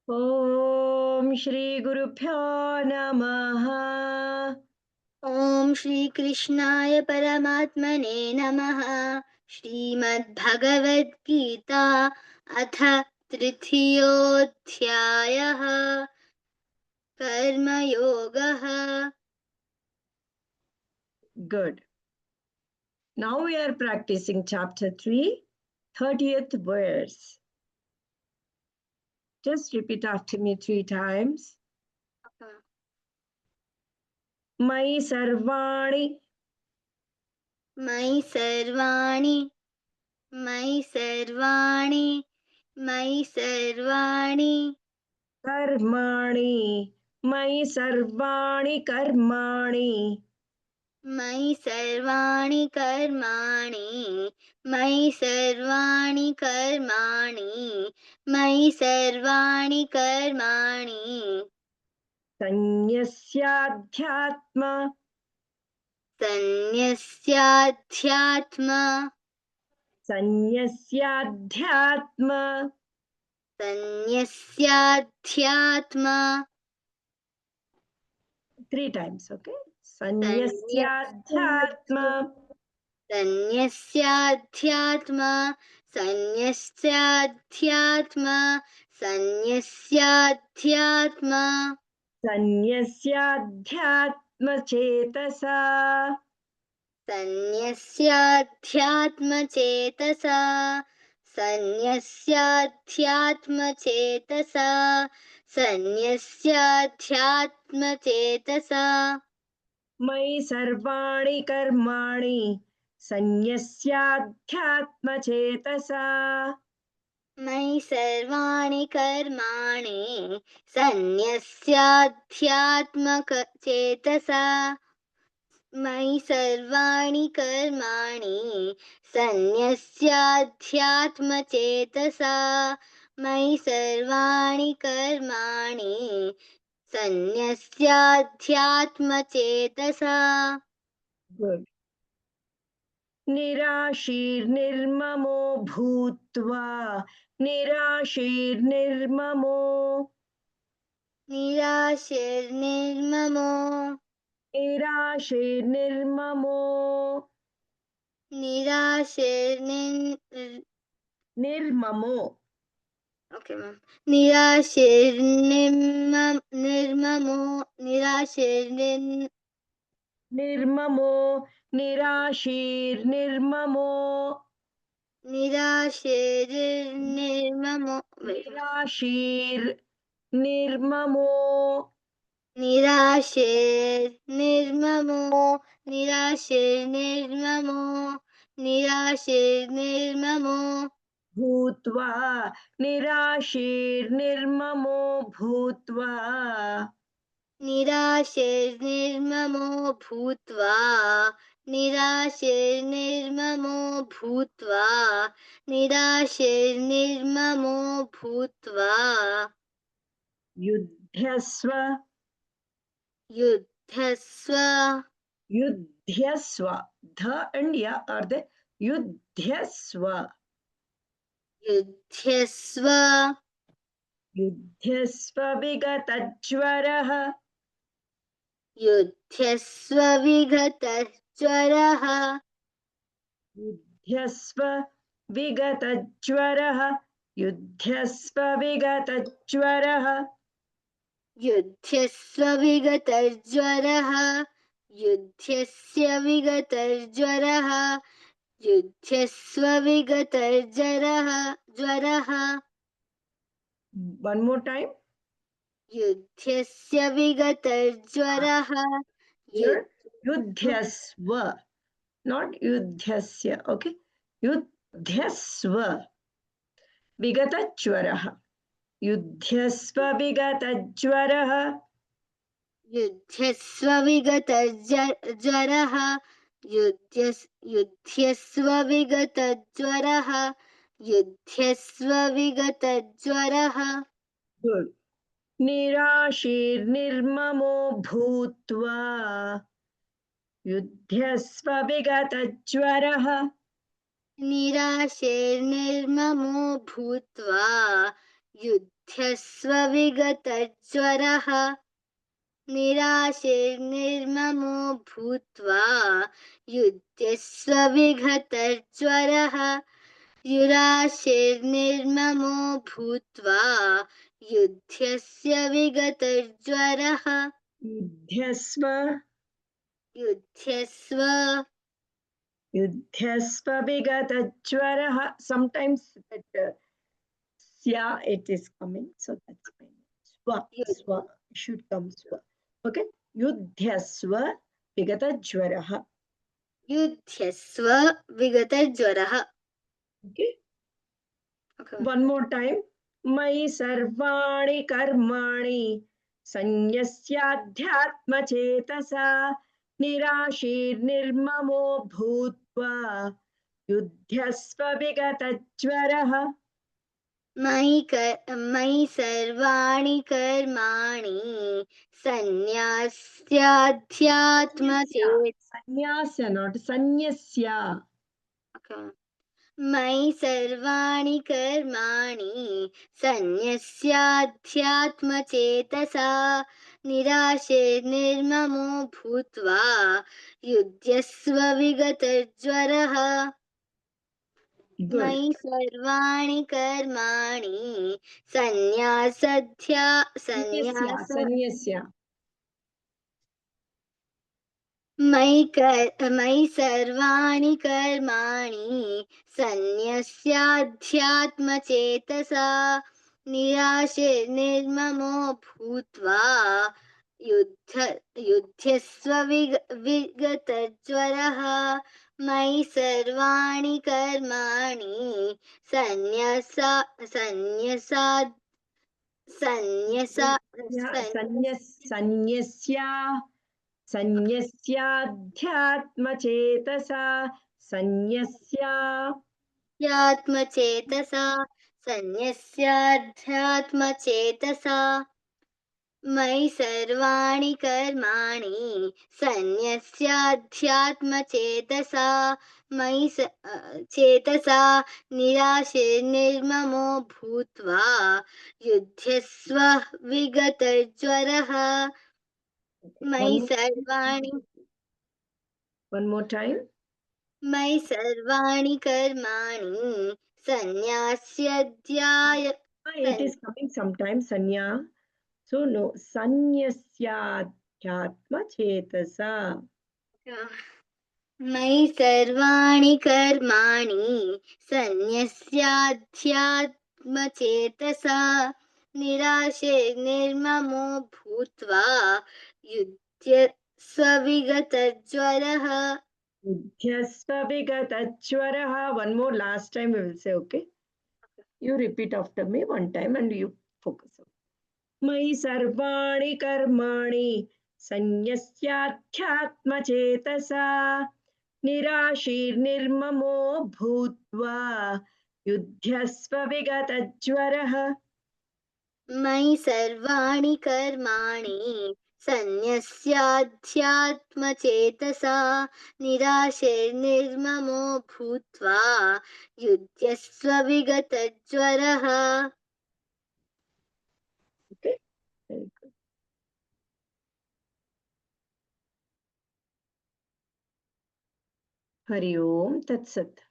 ఓం శ్రీ గురుభ్యో నమః. ఓం శ్రీకృష్ణాయ పరమాత్మనే నమః. శ్రీమద్భగవద్గీత అథ తృతీయోऽధ్యాయः కర్మయోగः. Good. Now we are practicing chapter 3, 30th verse. Just repeat after me 3 times. మయి సర్వాణి మయి సర్వాణి మయి సర్వాణి మయి సర్వాణి కర్మాణి మయి సర్వాణి కర్మాణి మయి సర్వాణి కర్మాణి మయి సర్వాణి కర్మాణి మయి సర్వాణి కర్మాణి సన్యస్యాధ్యాత్మ సన్యస్యాధ్యాత్మ సన్యస్యాధ్యాత్మ సన్యస్యాధ్యాత్మ 3 times, okay? సన్యస్యాధ్యాత్మ సన్యస్యాధ్యాత్మ సన్యస్యాధ్యాత్మ సన్యస్యాధ్యాత్మ సన్యస్యాధ్యాత్మచేతసా సన్యస్యాధ్యాత్మచేతసా సన్యస్యాధ్యాత్మచేతసా సన్యస్యాధ్యాత్మచేతసా మయి సర్వాణి కర్మాణి సన్యస్యాధ్యాత్మచేతసా మయి సర్వాణి కర్మాణి సన్యస్యాధ్యాత్మచేతసా మయి సర్వాణి కర్మాణి సన్యస్యాధ్యాత్మచేతసా మయి సర్వాణి కర్మాణి సన్యస్యాధ్యాత్మచేతసా. గుడ్. నిరాశీర్నిర్మమో భూత్వా నిరాశీర్నిర్మమో నిరాశీర్నిర్మమో నిరాశీర్నిర్మమో నిర్మమో ఓకే మ్యామ్. నిర్మమో నిర్మమో నిరాశీర్నిర్మమో నిరాశీర్నిర్మమో నిరాశీర్నిర్మమో నిరాశీర్నిర్మమో నిరాశీర్నిర్మమో నిరాశీర్నిర్మమో భూత్వా నిరాశీర్నిర్మమో భూత్వా నిరాశీర్నిర్మమో భూత్వా నిరాశీర్నిర్మమో భూత్వా నిరాశీర్నిర్మమో భూత్వా యుధ్యస్వ యుద్ధస్వ యుధ్యస్వ ధ అండ్ య ఆర్ దే యుధ్యస్వ యుధ్యస్వ యుధ్యస్వ విగతజ్వరః యుధ్యస్వ విగతజ్వరః యుధ్యస్వ విగతజ్వరః యుధ్యస్వ విగతజ్వరః యుధ్యస్వ విగతజ్వరః యుధ్యస్య విగతజ్వరః యుధ్యస్వ విగతజ్వరః జ్వరః వన్ మోర్ టైం యుధ్యస్య విగతజ్వరః యుధ్యస్వ నాట్ యుధ్యస్య ఓకే యుధ్యస్వ విగతజ్వరః యుధ్యస్వ విగతజ్వరః యుధ్యస్వ విగతజ్వరః యుధ్యస్వ విగతజ్వరః యుధ్యస్వ విగతజ్వరః. గుడ్. నిరాశీర్నిర్మమో భూత్వా యుధ్యస్వ విగతజ్వరః నిరాశీర్నిర్మమో భూత్వా युध्यस्व विगतज्वरः निराशीर्निर्ममो भूत्वा युध्यस्व विगतज्वरः युराशीर्निर्ममो भूत्वा युध्यस्य विगतज्वरः युध्यस्व युध्यस्व युध्यस्व विगतज्वरः. Sometimes that sya it is coming, so that's fine. Swa should come swa. Okay. Yudhyasva vigatajvarah. युध्यस्व विगतज्वरः. Okay. Okay. One more time. Mai sarvani karmani sanyasyaadhyatmachetasa nirashirnirmamo bhutva yudhyasva vigatajvarah. मयि सर्वाणि कर्माणि सन्न्यास्याध्यात्मचेत Sanyasya, not sanyasya. मयि सर्वाणि कर्माणि सन्न्यस्याध्यात्मचेतसा निराशीर्निर्ममो भूत्वा युध्यस्व विगतज्वरः Good. मयि सर्वाणि कर्माणि Sanyasya. मयि सर्वाणि कर्माणि सन्न्यस्याध्यात्मचेतसा निराशीर्निर्ममो भूत्वा युध्यस्व विगतज्वरः मयि सर्वाणि कर्माणि Sanyasyaadhyatmachetasa सन्न्यस्याध्यात्मचेतसा मयि सर्वाणि कर्माणि सन्न्यस्याध्यात्मचेतसा चेतसा निराशीर्निर्ममो भूत्वा युध्यस्व विगतज्वरः मयि सर्वाणि One more time. मयि सर्वाणि कर्माणि सन्न्यास्याध्याय It is coming sometimes sanya. So no, sanyasyaadhyatmachetasa. मयि सर्वाणि कर्माणि सन्न्यस्याध्यात्मचेतसा निराशीर्निर्ममो भूत्वा युध्यस्व विगतज्वरः Yudhyasva vigatajvarah. One more last time we will say, okay? You repeat after me one time and you focus. Mai sarvani karmani sanyasyaadhyatmachetasa nirashirnirmamo bhutva yudhyasva vigatajvarah. मयि सर्वाणि कर्माणि सन्न्यस्याध्यात्मचेतसा निराशीर्निर्ममो भूत्वा युध्यस्व विगतज्वरः Okay, very good. Hari Om Tat Sat.